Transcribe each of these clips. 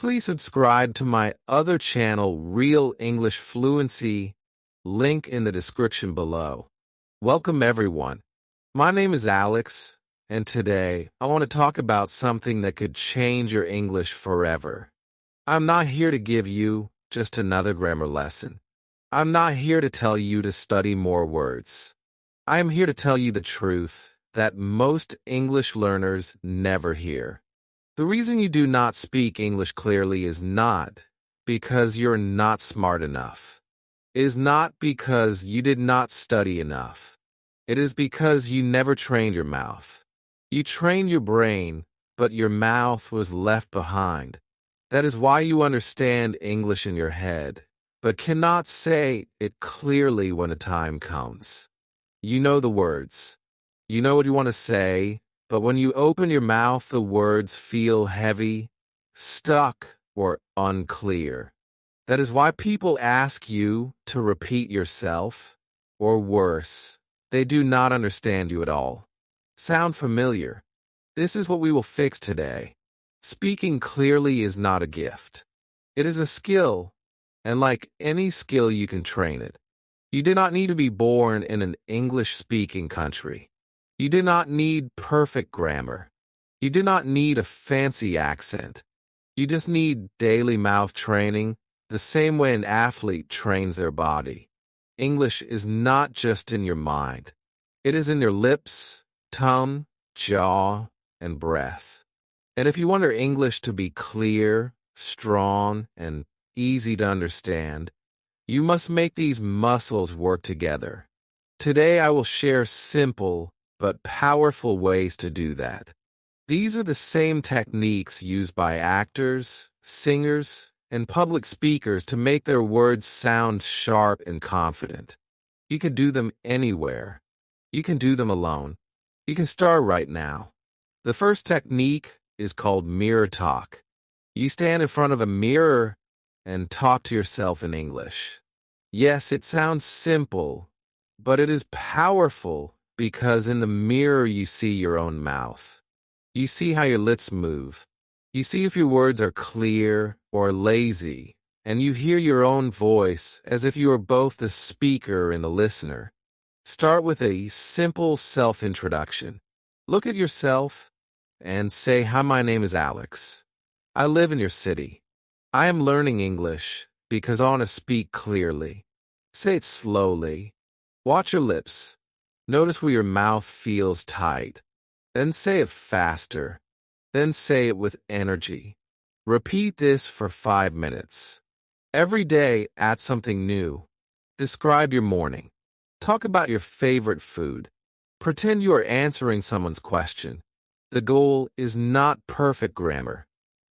Please subscribe to my other channel, Real English Fluency, link in the description below. Welcome everyone. My name is Alex, and today I want to talk about something that could change your English forever. I'm not here to give you just another grammar lesson. I'm not here to tell you to study more words. I am here to tell you the truth that most English learners never hear. The reason you do not speak English clearly is not because you're not smart enough. It is not because you did not study enough. It is because you never trained your mouth. You trained your brain, but your mouth was left behind. That is why you understand English in your head, but cannot say it clearly when the time comes. You know the words. You know what you want to say, but when you open your mouth, the words feel heavy, stuck, or unclear. That is why people ask you to repeat yourself, or worse, they do not understand you at all. Sound familiar? This is what we will fix today. Speaking clearly is not a gift. It is a skill, and like any skill, you can train it. You do not need to be born in an English-speaking country. You do not need perfect grammar. You do not need a fancy accent. You just need daily mouth training, the same way an athlete trains their body. English is not just in your mind. It is in your lips, tongue, jaw, and breath. And if you want your English to be clear, strong, and easy to understand, you must make these muscles work together. Today I will share simple but powerful ways to do that. These are the same techniques used by actors, singers, and public speakers to make their words sound sharp and confident. You can do them anywhere. You can do them alone. You can start right now. The first technique is called mirror talk. You stand in front of a mirror and talk to yourself in English. Yes, it sounds simple, but it is powerful because in the mirror you see your own mouth. You see how your lips move. You see if your words are clear or lazy, and you hear your own voice as if you are both the speaker and the listener. Start with a simple self-introduction. Look at yourself and say, "Hi, my name is Alex. I live in your city. I am learning English because I want to speak clearly." Say it slowly. Watch your lips. Notice where your mouth feels tight. Then say it faster. Then say it with energy. Repeat this for 5 minutes. Every day, add something new. Describe your morning. Talk about your favorite food. Pretend you are answering someone's question. The goal is not perfect grammar.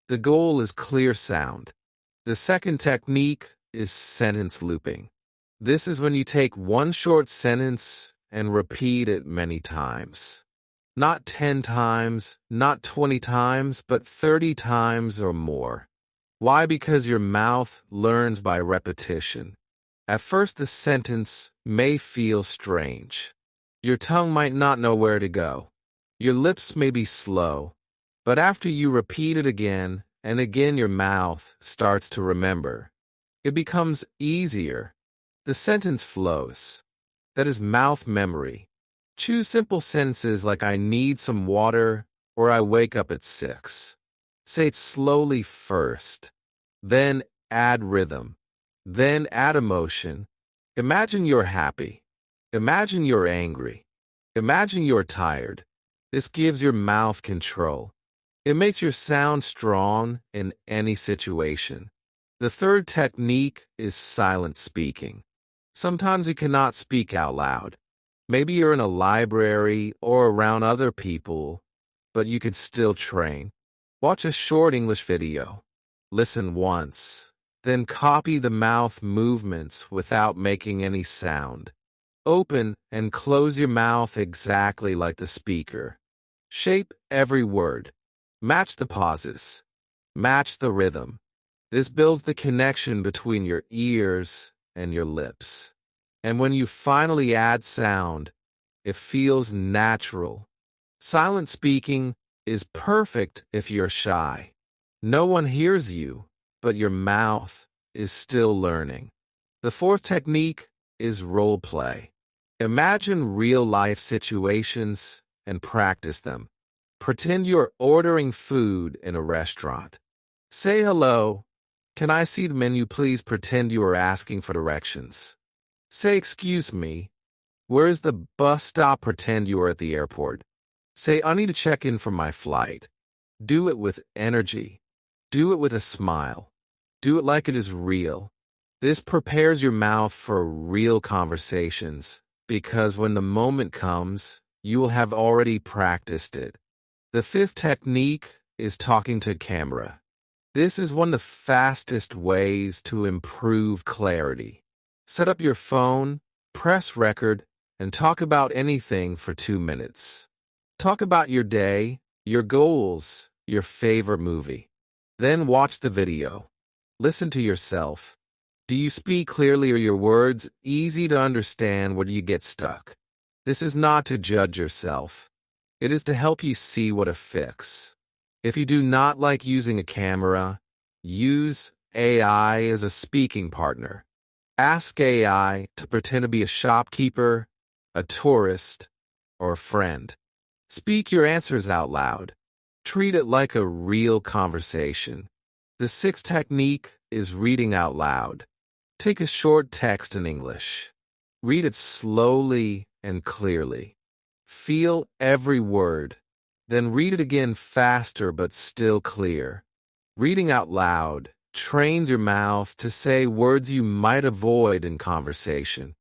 The goal is clear sound. The second technique is sentence looping. This is when you take one short sentence and repeat it many times. Not 10 times, not 20 times, but 30 times or more. Why? Because your mouth learns by repetition. At first, the sentence may feel strange. Your tongue might not know where to go. Your lips may be slow. But after you repeat it again and again, your mouth starts to remember. It becomes easier. The sentence flows. That is mouth memory. Choose simple sentences like "I need some water" or "I wake up at 6." Say it slowly first. Then add rhythm. Then add emotion. Imagine you're happy. Imagine you're angry. Imagine you're tired. This gives your mouth control. It makes your sound strong in any situation. The third technique is silent speaking. Sometimes you cannot speak out loud. Maybe you're in a library or around other people, but you could still train. Watch a short English video. Listen once, then copy the mouth movements without making any sound. Open and close your mouth exactly like the speaker. Shape every word. Match the pauses. Match the rhythm. This builds the connection between your ears and your lips. And when you finally add sound, it feels natural. Silent speaking is perfect if you're shy. No one hears you, but your mouth is still learning. The fourth technique is role play. Imagine real-life situations and practice them. Pretend you're ordering food in a restaurant. Say hello. Can I see the menu, please? Pretend you are asking for directions. Say, excuse me. Where is the bus stop? Pretend you are at the airport. Say, I need to check in for my flight. Do it with energy. Do it with a smile. Do it like it is real. This prepares your mouth for real conversations because when the moment comes, you will have already practiced it. The fifth technique is talking to camera. This is one of the fastest ways to improve clarity. Set up your phone, press record, and talk about anything for 2 minutes. Talk about your day, your goals, your favorite movie. Then watch the video. Listen to yourself. Do you speak clearly? Are your words easy to understand? Where do you get stuck? This is not to judge yourself. It is to help you see what to fix. If you do not like using a camera, use AI as a speaking partner. Ask AI to pretend to be a shopkeeper, a tourist, or a friend. Speak your answers out loud. Treat it like a real conversation. The sixth technique is reading out loud. Take a short text in English. Read it slowly and clearly. Feel every word. Then read it again faster but still clear. Reading out loud trains your mouth to say words you might avoid in conversation.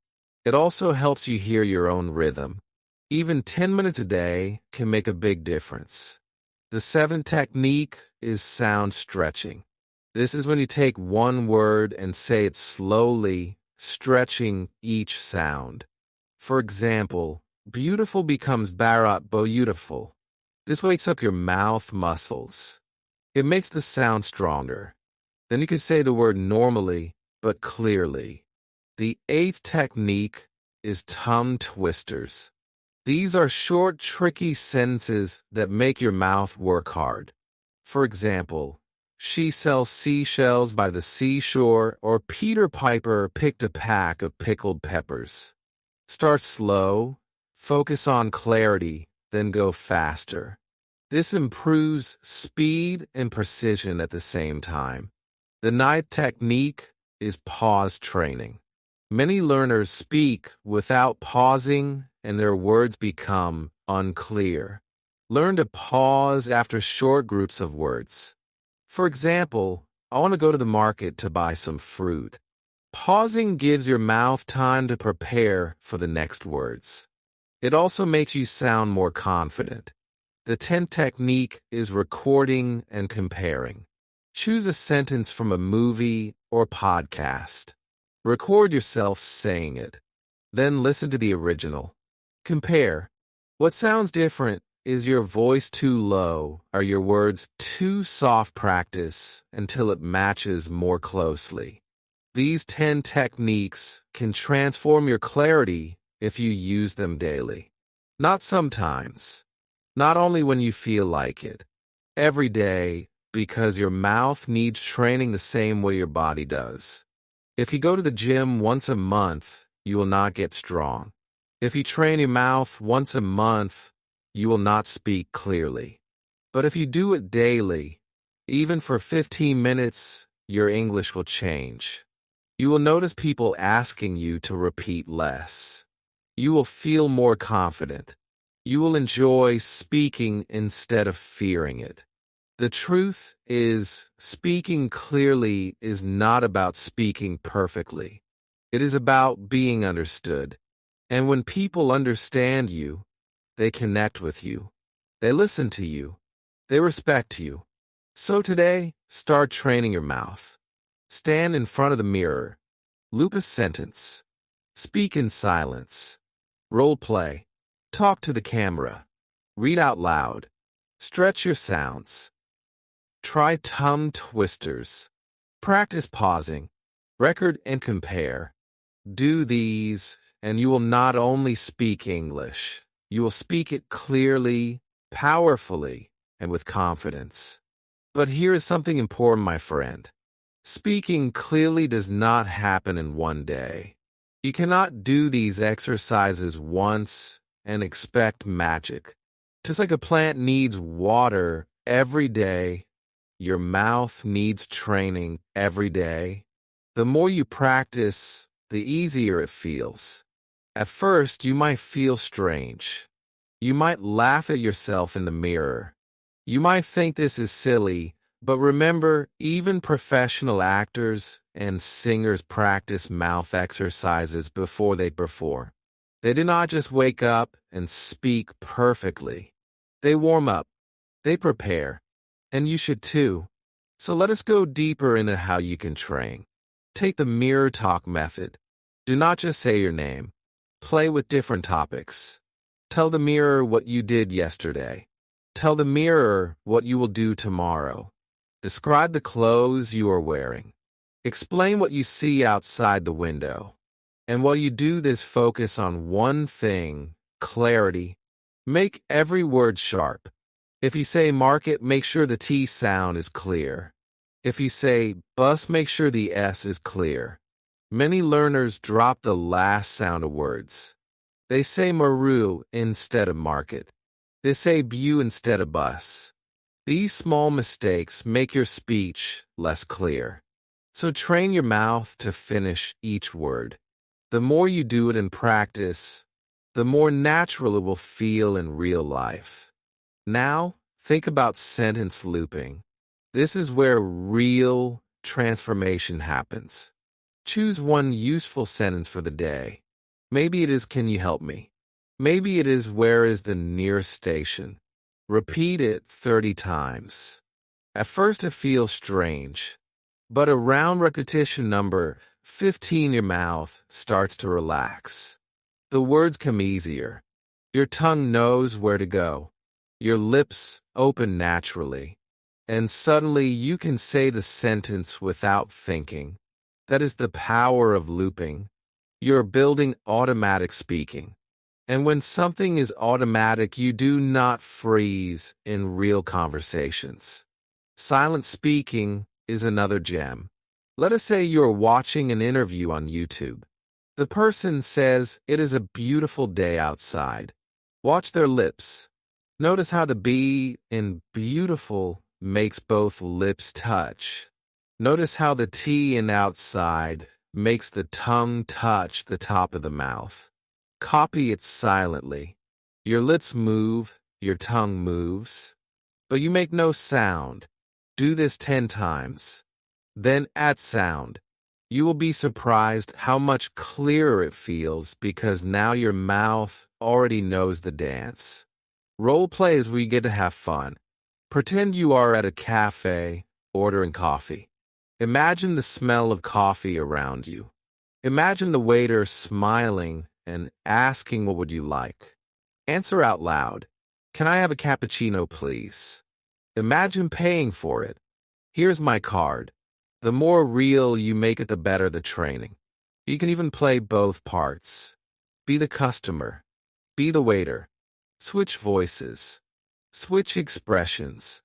It also helps you hear your own rhythm. Even 10 minutes a day can make a big difference. The seventh technique is sound stretching. This is when you take one word and say it slowly, stretching each sound. For example, beautiful becomes beautiful. This wakes up your mouth muscles. It makes the sound stronger. Then you can say the word normally, but clearly. The eighth technique is tongue twisters. These are short, tricky sentences that make your mouth work hard. For example, she sells seashells by the seashore, or Peter Piper picked a pack of pickled peppers. Start slow, focus on clarity, then go faster. This improves speed and precision at the same time. The ninth technique is pause training. Many learners speak without pausing and their words become unclear. Learn to pause after short groups of words. For example, I want to go to the market to buy some fruit. Pausing gives your mouth time to prepare for the next words. It also makes you sound more confident. The 10th technique is recording and comparing. Choose a sentence from a movie or podcast. Record yourself saying it. Then listen to the original. Compare. What sounds different? Is your voice too low? Are your words too soft? Practice until it matches more closely. These 10 techniques can transform your clarity if you use them daily. Not sometimes. Not only when you feel like it. Every day, because your mouth needs training the same way your body does. If you go to the gym once a month, you will not get strong. If you train your mouth once a month, you will not speak clearly. But if you do it daily, even for 15 minutes, your English will change. You will notice people asking you to repeat less. You will feel more confident. You will enjoy speaking instead of fearing it. The truth is, speaking clearly is not about speaking perfectly. It is about being understood. And when people understand you, they connect with you. They listen to you. They respect you. So today, start training your mouth. Stand in front of the mirror. Loop a sentence. Speak in silence. Role play. Talk to the camera. Read out loud. Stretch your sounds. Try tongue twisters. Practice pausing. Record and compare. Do these, and you will not only speak English, you will speak it clearly, powerfully, and with confidence. But here is something important, my friend. Speaking clearly does not happen in one day. You cannot do these exercises once and expect magic. Just like a plant needs water every day, your mouth needs training every day. The more you practice, the easier it feels. At first, you might feel strange. You might laugh at yourself in the mirror. You might think this is silly, but remember, even professional actors and singers practice mouth exercises before they perform. They do not just wake up and speak perfectly. They warm up, they prepare, and you should too. So let us go deeper into how you can train. Take the mirror talk method. Do not just say your name. Play with different topics. Tell the mirror what you did yesterday. Tell the mirror what you will do tomorrow. Describe the clothes you are wearing. Explain what you see outside the window. And while you do this, focus on one thing: clarity. Make every word sharp. If you say market, make sure the T sound is clear. If you say bus, make sure the S is clear. Many learners drop the last sound of words. They say maru instead of market. They say bu instead of bus. These small mistakes make your speech less clear. So train your mouth to finish each word. The more you do it in practice, the more natural it will feel in real life. Now, think about sentence looping. This is where real transformation happens. Choose one useful sentence for the day. Maybe it is, "Can you help me?" Maybe it is, "Where is the nearest station?" Repeat it 30 times. At first it feels strange, but around repetition number 15 your mouth starts to relax. The words come easier. Your tongue knows where to go. Your lips open naturally. And suddenly you can say the sentence without thinking. That is the power of looping. You're building automatic speaking. And when something is automatic, you do not freeze in real conversations. Silent speaking is another gem. Let us say you're watching an interview on YouTube. The person says, "It is a beautiful day outside." Watch their lips. Notice how the B in beautiful makes both lips touch. Notice how the T in outside makes the tongue touch the top of the mouth. Copy it silently. Your lips move, your tongue moves, but you make no sound. Do this 10 times. Then add sound. You will be surprised how much clearer it feels because now your mouth already knows the dance. Role play is where you get to have fun. Pretend you are at a cafe ordering coffee. Imagine the smell of coffee around you. Imagine the waiter smiling and asking, "What would you like?" Answer out loud. "Can I have a cappuccino, please?" Imagine paying for it. "Here's my card." The more real you make it, the better the training. You can even play both parts. Be the customer. Be the waiter. Switch voices. Switch expressions.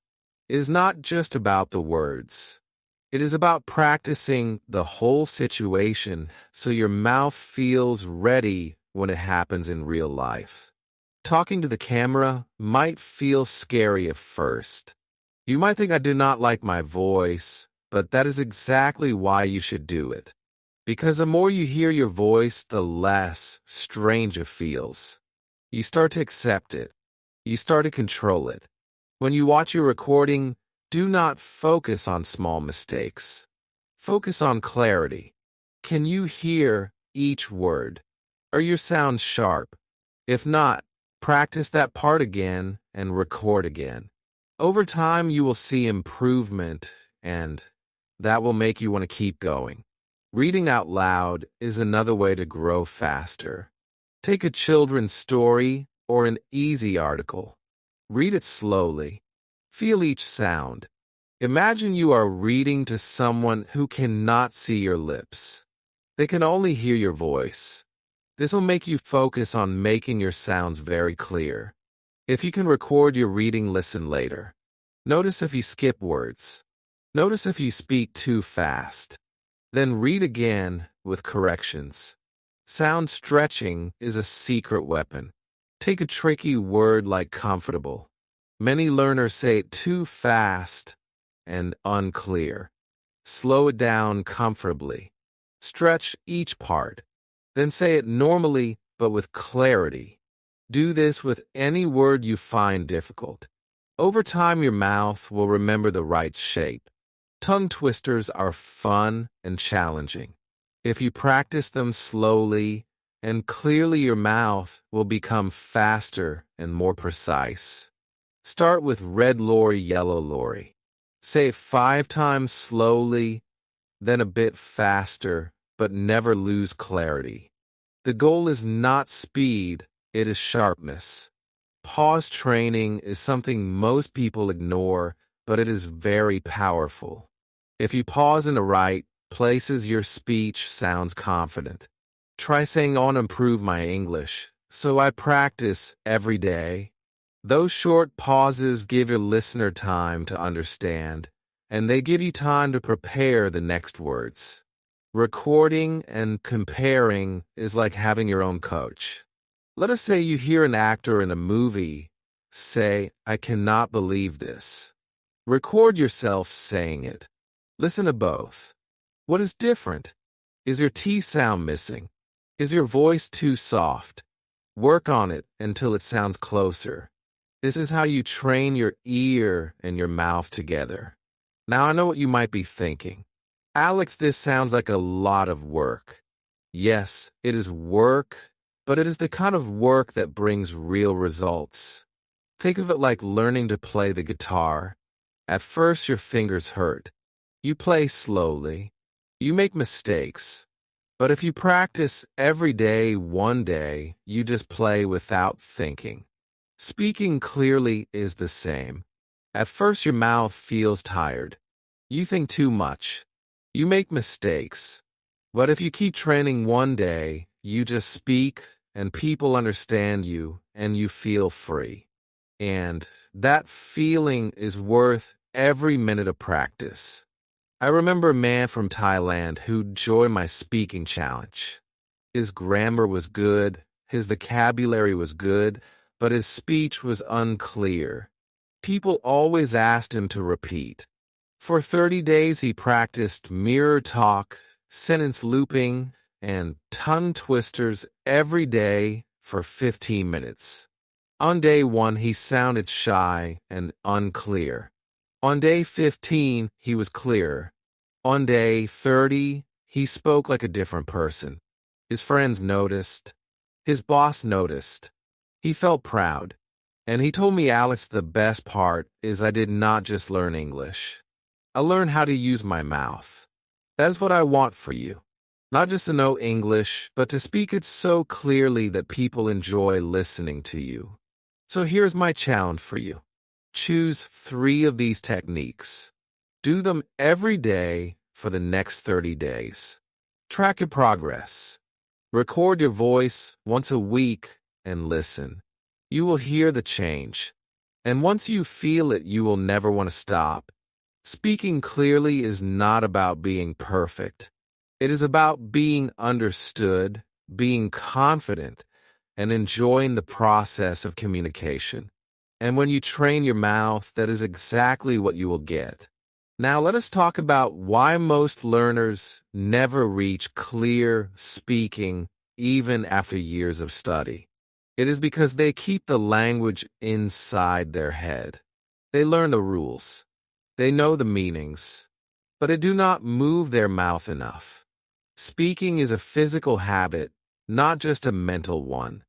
It is not just about the words. It is about practicing the whole situation so your mouth feels ready when it happens in real life. Talking to the camera might feel scary at first. You might think, "I do not like my voice," but that is exactly why you should do it. Because the more you hear your voice, the less strange it feels. You start to accept it. You start to control it. When you watch your recording, do not focus on small mistakes. Focus on clarity. Can you hear each word? Are your sounds sharp? If not, practice that part again and record again. Over time, you will see improvement, and that will make you want to keep going. Reading out loud is another way to grow faster. Take a children's story or an easy article. Read it slowly. Feel each sound. Imagine you are reading to someone who cannot see your lips. They can only hear your voice. This will make you focus on making your sounds very clear. If you can record your reading, listen later. Notice if you skip words. Notice if you speak too fast. Then read again with corrections. Sound stretching is a secret weapon. Take a tricky word like comfortable. Many learners say it too fast and unclear. Slow it down comfortably. Stretch each part. Then say it normally but with clarity. Do this with any word you find difficult. Over time, your mouth will remember the right shape. Tongue twisters are fun and challenging. If you practice them slowly and clearly, your mouth will become faster and more precise. Start with red lorry, yellow lorry. Say it 5 times slowly, then a bit faster, but never lose clarity. The goal is not speed, it is sharpness. Pause training is something most people ignore, but it is very powerful. If you pause in the right places, your speech sounds confident. Try saying, "I want to improve my English, so I practice every day." Those short pauses give your listener time to understand, and they give you time to prepare the next words. Recording and comparing is like having your own coach. Let us say you hear an actor in a movie say, "I cannot believe this." Record yourself saying it. Listen to both. What is different? Is your T sound missing? Is your voice too soft? Work on it until it sounds closer. This is how you train your ear and your mouth together. Now I know what you might be thinking. Alex, this sounds like a lot of work. Yes, it is work, but it is the kind of work that brings real results. Think of it like learning to play the guitar. At first, your fingers hurt. You play slowly. You make mistakes. But if you practice every day, one day, you just play without thinking. Speaking clearly is the same. At first, your mouth feels tired. You think too much. You make mistakes. But if you keep training, one day, you just speak and people understand you and you feel free. And that feeling is worth every minute of practice. I remember a man from Thailand who joined my speaking challenge. His grammar was good, his vocabulary was good, but his speech was unclear. People always asked him to repeat. For 30 days, he practiced mirror talk, sentence looping, and tongue twisters every day for 15 minutes. On day 1, he sounded shy and unclear. On day 15, he was clearer. On day 30, he spoke like a different person. His friends noticed. His boss noticed. He felt proud. And he told me, "Alex, the best part is I did not just learn English. I learned how to use my mouth." That's what I want for you. Not just to know English, but to speak it so clearly that people enjoy listening to you. So here's my challenge for you. Choose 3 of these techniques. Do them every day for the next 30 days. Track your progress. Record your voice once a week and listen. You will hear the change. And once you feel it, you will never want to stop. Speaking clearly is not about being perfect. It is about being understood, being confident, and enjoying the process of communication. And when you train your mouth, that is exactly what you will get. Now let us talk about why most learners never reach clear speaking even after years of study. It is because they keep the language inside their head. They learn the rules. They know the meanings, but they do not move their mouth enough. Speaking is a physical habit, not just a mental one.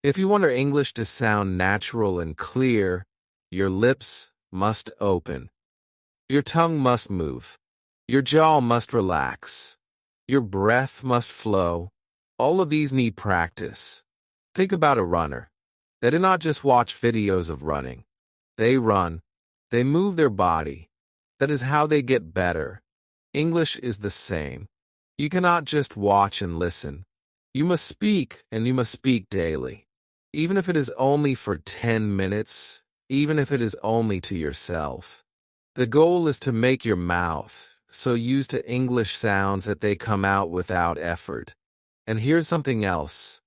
If you want your English to sound natural and clear, your lips must open. Your tongue must move. Your jaw must relax. Your breath must flow. All of these need practice. Think about a runner. They do not just watch videos of running. They run. They move their body. That is how they get better. English is the same. You cannot just watch and listen. You must speak, and you must speak daily. Even if it is only for 10 minutes, even if it is only to yourself. The goal is to make your mouth so used to English sounds that they come out without effort. And here's something else.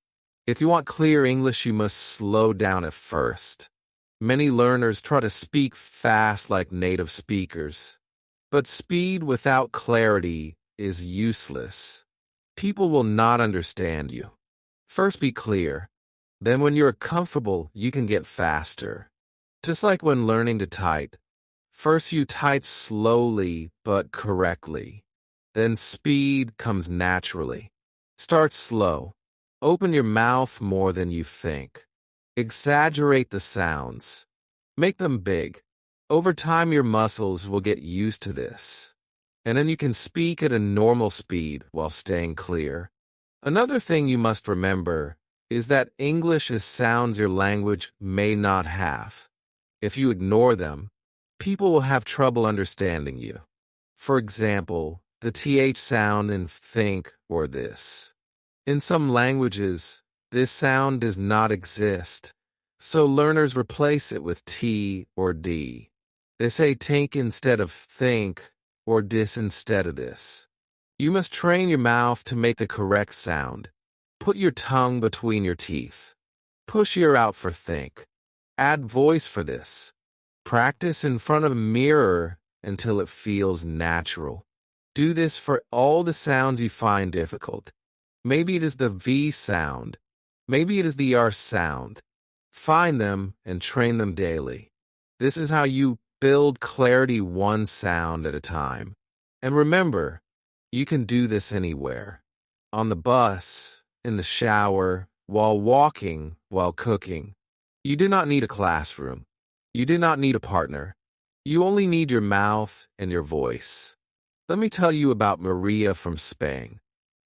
If you want clear English, you must slow down at first. Many learners try to speak fast like native speakers, but speed without clarity is useless. People will not understand you. First be clear. Then when you're comfortable, you can get faster. Just like when learning to type. First you type slowly but correctly. Then speed comes naturally. Start slow. Open your mouth more than you think. Exaggerate the sounds. Make them big. Over time, your muscles will get used to this. And then you can speak at a normal speed while staying clear. Another thing you must remember is that English is sounds your language may not have. If you ignore them, people will have trouble understanding you. For example, the TH sound in think or this. In some languages, this sound does not exist, so learners replace it with T or D. They say think instead of think or dis instead of this. You must train your mouth to make the correct sound. Put your tongue between your teeth. Push your out for think. Add voice for this. Practice in front of a mirror until it feels natural. Do this for all the sounds you find difficult. Maybe it is the V sound. Maybe it is the R sound. Find them and train them daily. This is how you build clarity one sound at a time. And remember, you can do this anywhere. On the bus, in the shower, while walking, while cooking. You do not need a classroom. You do not need a partner. You only need your mouth and your voice. Let me tell you about Maria from Spain.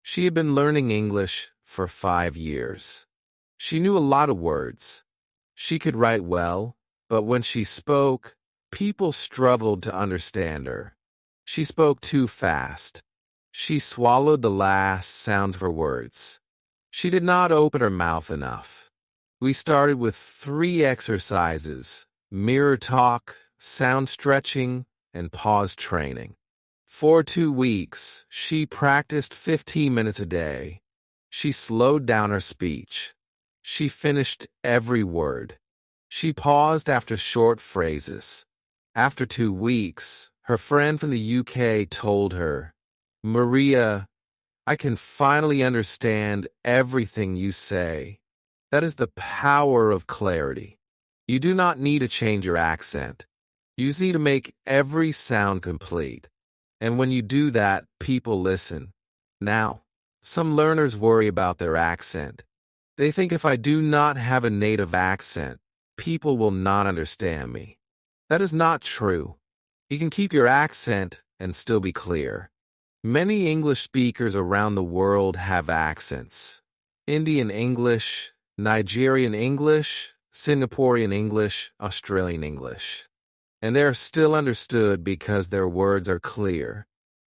She had been learning English for 5 years. She knew a lot of words. She could write well, but when she spoke, people struggled to understand her. She spoke too fast. She swallowed the last sounds of her words. She did not open her mouth enough. We started with 3 exercises: mirror talk, sound stretching, and pause training. For 2 weeks, she practiced 15 minutes a day. She slowed down her speech. She finished every word. She paused after short phrases. After 2 weeks, her friend from the UK told her, "Maria, I can finally understand everything you say." That is the power of clarity. You do not need to change your accent. You just need to make every sound complete. And when you do that, people listen. Now, some learners worry about their accent. They think if I do not have a native accent, people will not understand me. That is not true. You can keep your accent and still be clear. Many English speakers around the world have accents. Indian English, Nigerian English, Singaporean English, Australian English. And they are still understood because their words are clear.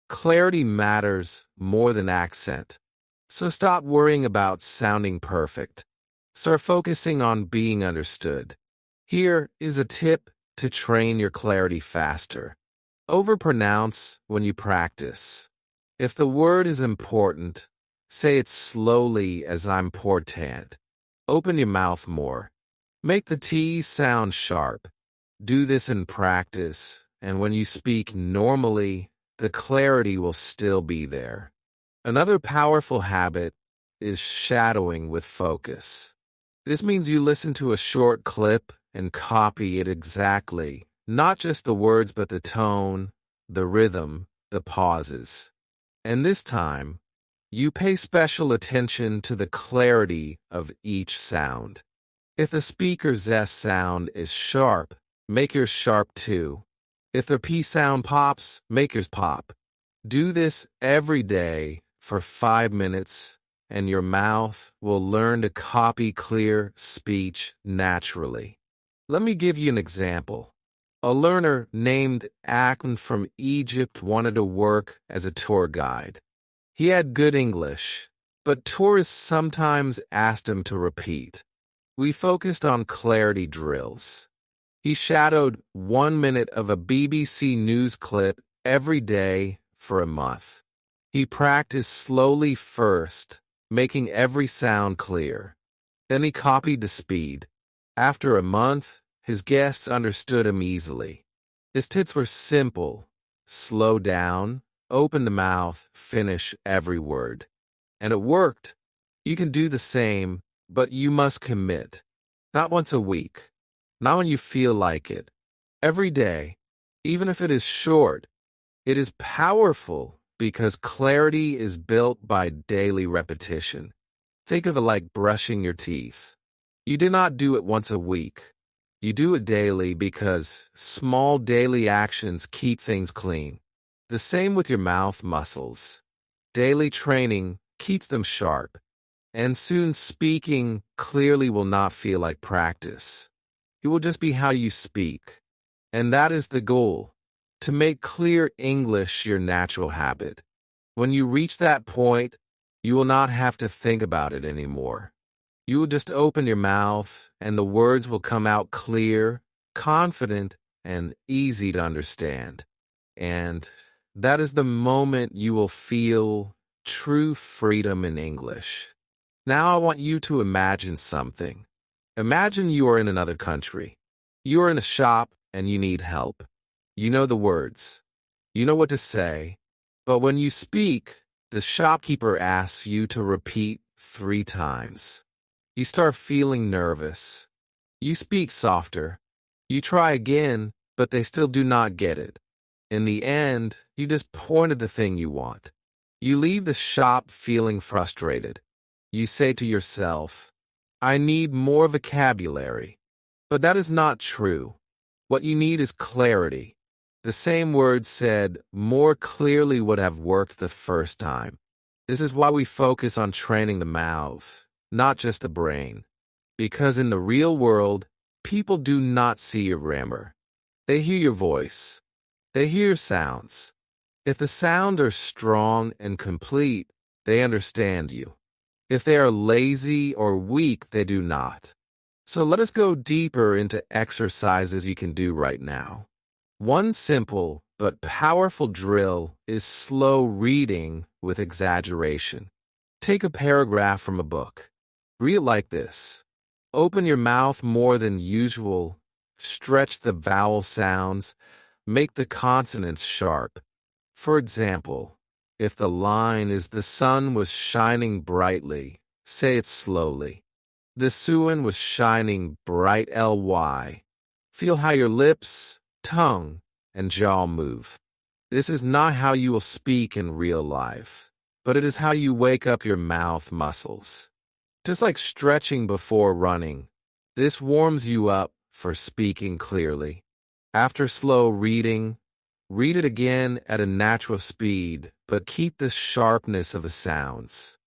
Clarity matters more than accent. So stop worrying about sounding perfect. Start focusing on being understood. Here is a tip to train your clarity faster. Overpronounce when you practice. If the word is important, say it slowly as important. Open your mouth more. Make the T sound sharp. Do this in practice, and when you speak normally, the clarity will still be there. Another powerful habit is shadowing with focus. This means you listen to a short clip and copy it exactly, not just the words but the tone, the rhythm, the pauses. And this time, you pay special attention to the clarity of each sound. If the speaker's S sound is sharp, make yours sharp too. If the P sound pops, make yours pop. Do this every day for 5 minutes, and your mouth will learn to copy clear speech naturally. Let me give you an example. A learner named Akon from Egypt wanted to work as a tour guide. He had good English, but tourists sometimes asked him to repeat. We focused on clarity drills. He shadowed 1 minute of a BBC News clip every day for a month. He practiced slowly first, making every sound clear. Then he copied the speed. After a month, his guests understood him easily. His tips were simple: slow down, open the mouth, finish every word. And it worked. You can do the same, but you must commit. Not once a week. Not when you feel like it. Every day, even if it is short. It is powerful because clarity is built by daily repetition. Think of it like brushing your teeth. You do not do it once a week. You do it daily because small daily actions keep things clean. The same with your mouth muscles. Daily training keeps them sharp. And soon speaking clearly will not feel like practice. It will just be how you speak. And that is the goal, to make clear English your natural habit. When you reach that point, you will not have to think about it anymore. You will just open your mouth and the words will come out clear, confident, and easy to understand. And that is the moment you will feel true freedom in English. Now I want you to imagine something. Imagine you are in another country. You are in a shop and you need help. You know the words. You know what to say. But when you speak, the shopkeeper asks you to repeat 3 times. You start feeling nervous. You speak softer. You try again, but they still do not get it. In the end, you just pointed the thing you want. You leave the shop feeling frustrated. You say to yourself, I need more vocabulary. But that is not true. What you need is clarity. The same words said more clearly would have worked the first time. This is why we focus on training the mouth, not just the brain. Because in the real world, people do not see your grammar. They hear your voice. They hear sounds. If the sounds are strong and complete, they understand you. If they are lazy or weak, they do not. So let us go deeper into exercises you can do right now. One simple but powerful drill is slow reading with exaggeration. Take a paragraph from a book. Read it like this. Open your mouth more than usual. Stretch the vowel sounds. Make the consonants sharp. For example, if the line is the sun was shining brightly, say it slowly. The sun was shining bright ly. Feel how your lips, tongue, and jaw move. This is not how you will speak in real life, but it is how you wake up your mouth muscles. Just like stretching before running, this warms you up for speaking clearly. After slow reading, read it again at a natural speed, but keep the sharpness of the sounds.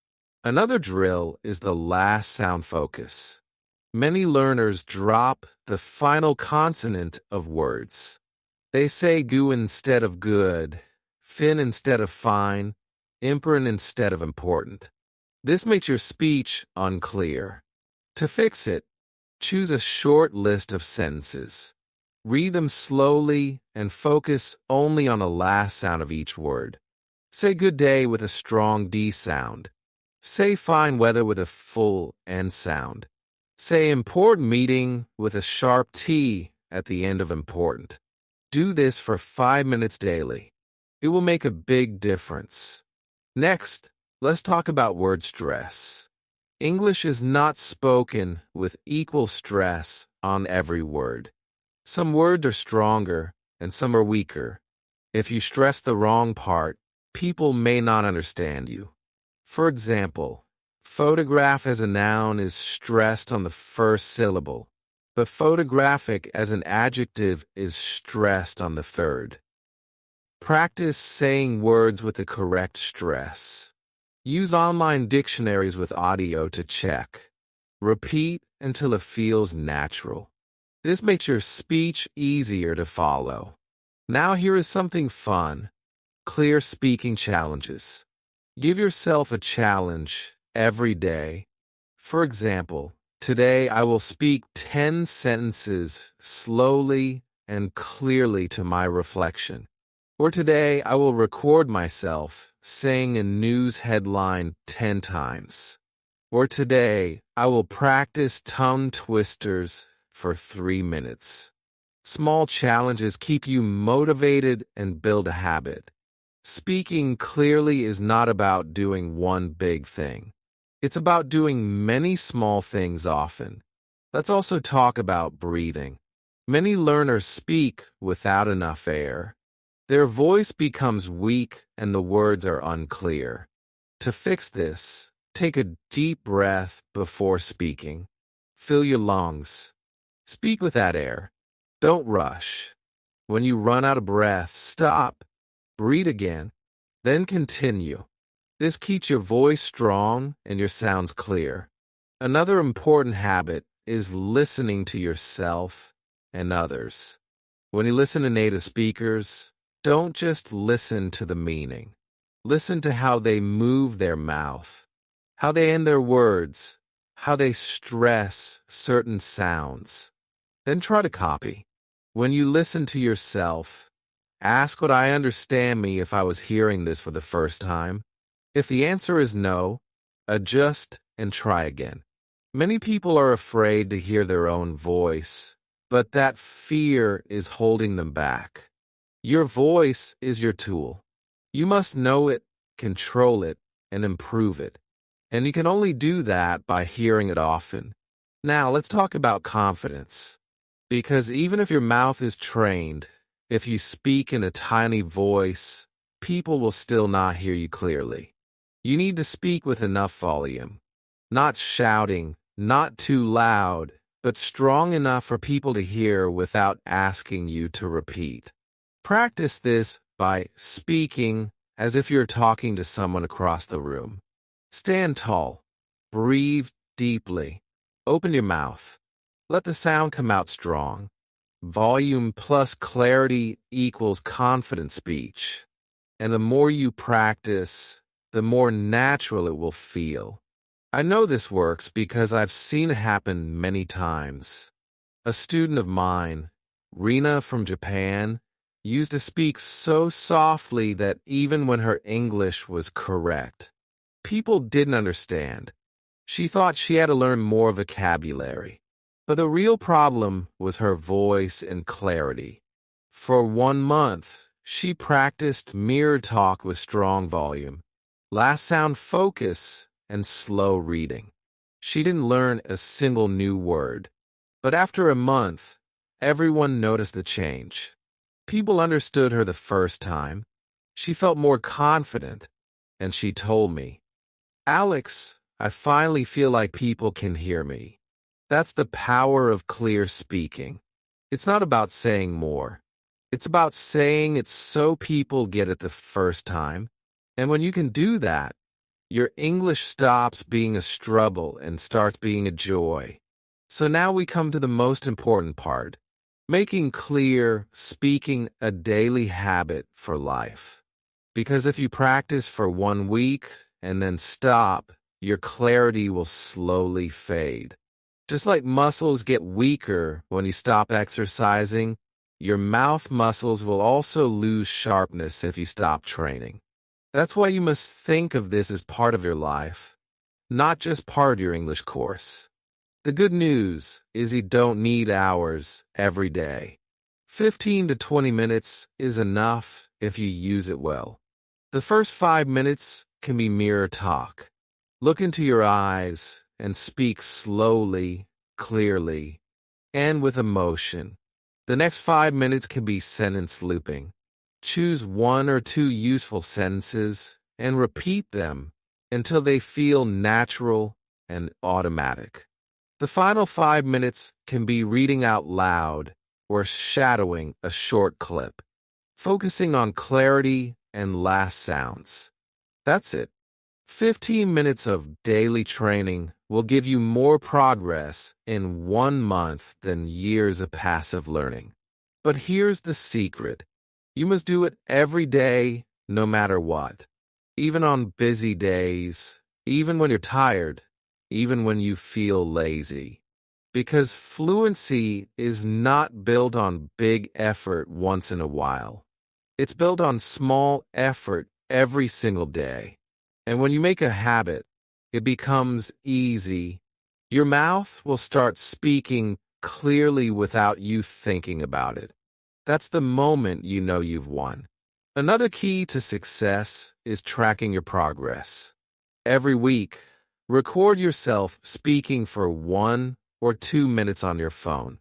Another drill is the last sound focus. Many learners drop the final consonant of words. They say gu instead of good, fin instead of fine, important instead of important. This makes your speech unclear. To fix it, choose a short list of sentences. Read them slowly and focus only on the last sound of each word. Say good day with a strong D sound. Say fine weather with a full N sound. Say important meeting with a sharp T at the end of important. Do this for 5 minutes daily. It will make a big difference. Next, let's talk about word stress. English is not spoken with equal stress on every word. Some words are stronger and some are weaker. If you stress the wrong part, people may not understand you. For example, photograph as a noun is stressed on the first syllable, but photographic as an adjective is stressed on the third. Practice saying words with the correct stress. Use online dictionaries with audio to check. Repeat until it feels natural. This makes your speech easier to follow. Now here is something fun. Clear speaking challenges. Give yourself a challenge every day. For example, Today I will speak 10 sentences slowly and clearly to my reflection. Or today I will record myself saying a news headline 10 times. Or today I will practice tongue twisters for 3 minutes. Small challenges keep you motivated and build a habit. Speaking clearly is not about doing one big thing. It's about doing many small things often. Let's also talk about breathing. Many learners speak without enough air. Their voice becomes weak and the words are unclear. To fix this, take a deep breath before speaking. Fill your lungs. Speak with that air. Don't rush. When you run out of breath, stop. Breathe again. Then continue. This keeps your voice strong and your sounds clear. Another important habit is listening to yourself and others. When you listen to native speakers, don't just listen to the meaning. Listen to how they move their mouth, how they end their words, how they stress certain sounds. Then try to copy. When you listen to yourself, ask would I understand me if I was hearing this for the first time? If the answer is no, adjust and try again. Many people are afraid to hear their own voice, but that fear is holding them back. Your voice is your tool. You must know it, control it, and improve it. And you can only do that by hearing it often. Now, let's talk about confidence. Because even if your mouth is trained, if you speak in a tiny voice, people will still not hear you clearly. You need to speak with enough volume. Not shouting, not too loud, but strong enough for people to hear without asking you to repeat. Practice this by speaking as if you're talking to someone across the room. Stand tall. Breathe deeply. Open your mouth. Let the sound come out strong. Volume plus clarity equals confident speech. And the more you practice, the more natural it will feel. I know this works because I've seen it happen many times. A student of mine, Rina from Japan, used to speak so softly that even when her English was correct, people didn't understand. She thought she had to learn more vocabulary. But the real problem was her voice and clarity. For 1 month, she practiced mirror talk with strong volume, last sound focus, and slow reading. She didn't learn a single new word. But after a month, everyone noticed the change. People understood her the first time. She felt more confident, and she told me, Alex, I finally feel like people can hear me. That's the power of clear speaking. It's not about saying more. It's about saying it so people get it the first time. And when you can do that, your English stops being a struggle and starts being a joy. So now we come to the most important part, making clear speaking a daily habit for life. Because if you practice for 1 week and then stop, your clarity will slowly fade. Just like muscles get weaker when you stop exercising, your mouth muscles will also lose sharpness if you stop training. That's why you must think of this as part of your life, not just part of your English course. The good news is you don't need hours every day. 15 to 20 minutes is enough if you use it well. The first 5 minutes can be mirror talk. Look into your eyes and speak slowly, clearly, and with emotion. The next 5 minutes can be sentence looping. Choose 1 or 2 useful sentences and repeat them until they feel natural and automatic. The final 5 minutes can be reading out loud or shadowing a short clip, focusing on clarity and last sounds. That's it. 15 minutes of daily training will give you more progress in 1 month than years of passive learning. But here's the secret. You must do it every day, no matter what. Even on busy days, even when you're tired, even when you feel lazy. Because fluency is not built on big effort once in a while. It's built on small effort every single day. And when you make a habit, it becomes easy. Your mouth will start speaking clearly without you thinking about it. That's the moment you know you've won. Another key to success is tracking your progress. Every week, record yourself speaking for 1 or 2 minutes on your phone.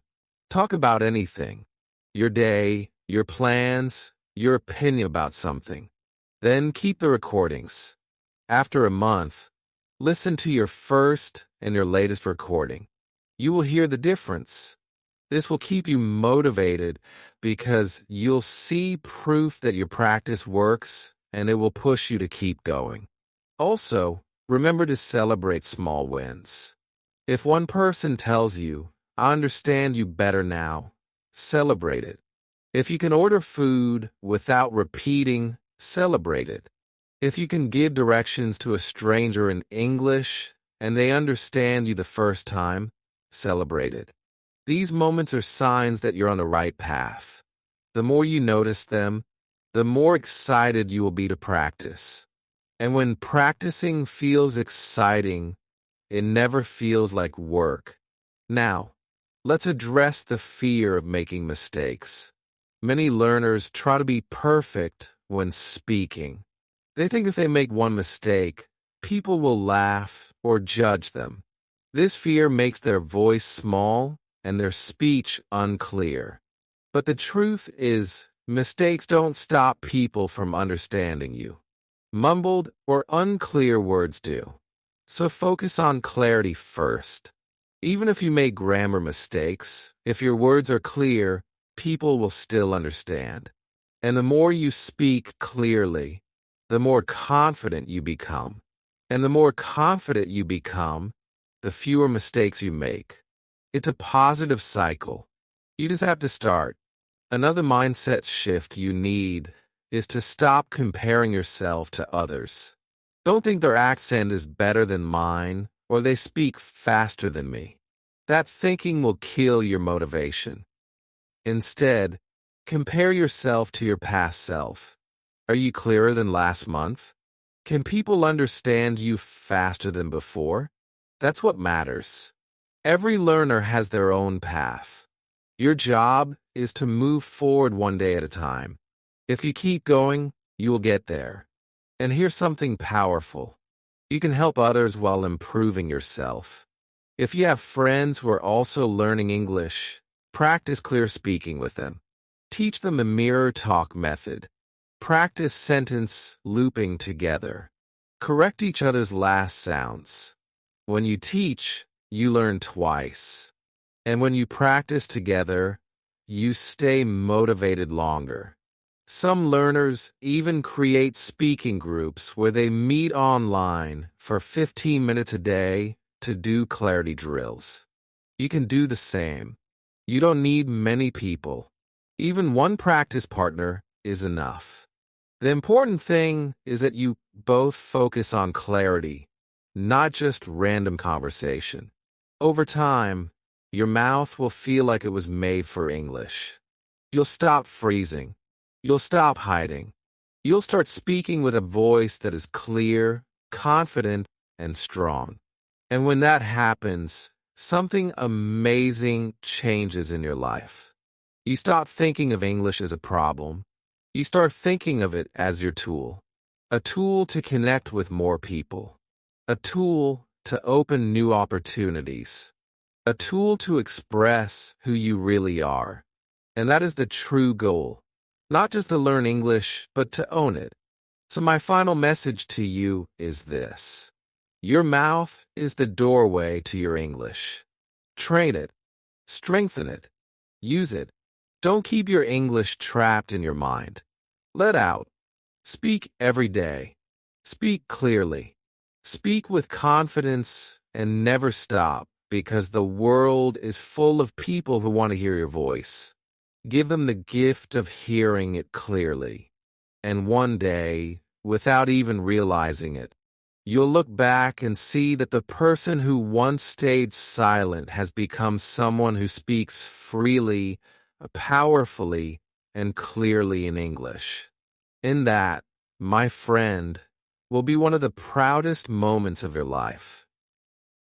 Talk about anything, your day, your plans, your opinion about something. Then keep the recordings. After a month, listen to your first and your latest recording. You will hear the difference. This will keep you motivated because you'll see proof that your practice works and it will push you to keep going. Also, remember to celebrate small wins. If one person tells you, "I understand you better now," celebrate it. If you can order food without repeating, celebrate it. If you can give directions to a stranger in English and they understand you the first time, celebrate it. These moments are signs that you're on the right path. The more you notice them, the more excited you will be to practice. And when practicing feels exciting, it never feels like work. Now, let's address the fear of making mistakes. Many learners try to be perfect when speaking. They think if they make one mistake, people will laugh or judge them. This fear makes their voice small and their speech unclear. But the truth is, mistakes don't stop people from understanding you. Mumbled or unclear words do. So focus on clarity first. Even if you make grammar mistakes, if your words are clear, people will still understand. And the more you speak clearly, the more confident you become. And the more confident you become, the fewer mistakes you make. It's a positive cycle. You just have to start. Another mindset shift you need is to stop comparing yourself to others. Don't think their accent is better than mine or they speak faster than me. That thinking will kill your motivation. Instead, compare yourself to your past self. Are you clearer than last month? Can people understand you faster than before? That's what matters. Every learner has their own path. Your job is to move forward one day at a time. If you keep going, you will get there. And here's something powerful. You can help others while improving yourself. If you have friends who are also learning English, practice clear speaking with them. Teach them the mirror talk method. Practice sentence looping together. Correct each other's last sounds. When you teach, you learn twice. And when you practice together, you stay motivated longer. Some learners even create speaking groups where they meet online for 15 minutes a day to do clarity drills. You can do the same. You don't need many people. Even one practice partner is enough. The important thing is that you both focus on clarity, not just random conversation. Over time, your mouth will feel like it was made for English. You'll stop freezing. You'll stop hiding. You'll start speaking with a voice that is clear, confident, and strong. And when that happens, something amazing changes in your life. You stop thinking of English as a problem. You start thinking of it as your tool. A tool to connect with more people. A tool to open new opportunities. A tool to express who you really are. And that is the true goal. Not just to learn English, but to own it. So my final message to you is this. Your mouth is the doorway to your English. Train it. Strengthen it. Use it. Don't keep your English trapped in your mind. Let out. Speak every day. Speak clearly. Speak with confidence and never stop because the world is full of people who want to hear your voice. Give them the gift of hearing it clearly. And one day, without even realizing it, You'll look back and see that the person who once stayed silent has become someone who speaks freely, powerfully, and clearly in English. In that, my friend, will be one of the proudest moments of your life.